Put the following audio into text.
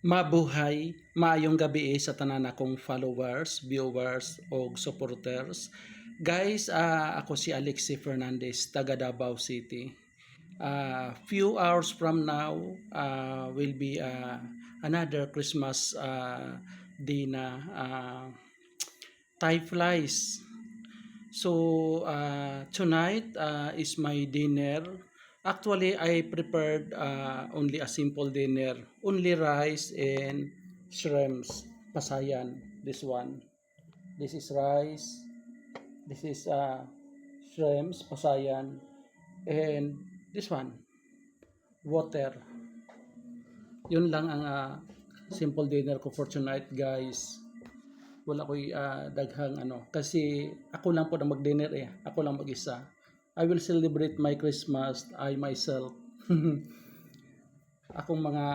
Mabuhay, maayong gabi sa tanan akong followers, viewers o supporters. Guys, ako si Alexi Fernandez, taga Davao City. Few hours from now will be another Christmas day na Thai flies. So tonight is my dinner. Actually, I prepared only a simple dinner, only rice and shrimps, pasayan. This one. This is rice. This is shrimps, pasayan, and this one, water. Yun lang ang simple dinner ko for tonight, guys. Wala ko'y daghang ano. Kasi ako lang po na mag-dinner eh. Ako lang mag-isa. I will celebrate my Christmas, I myself. Akong mga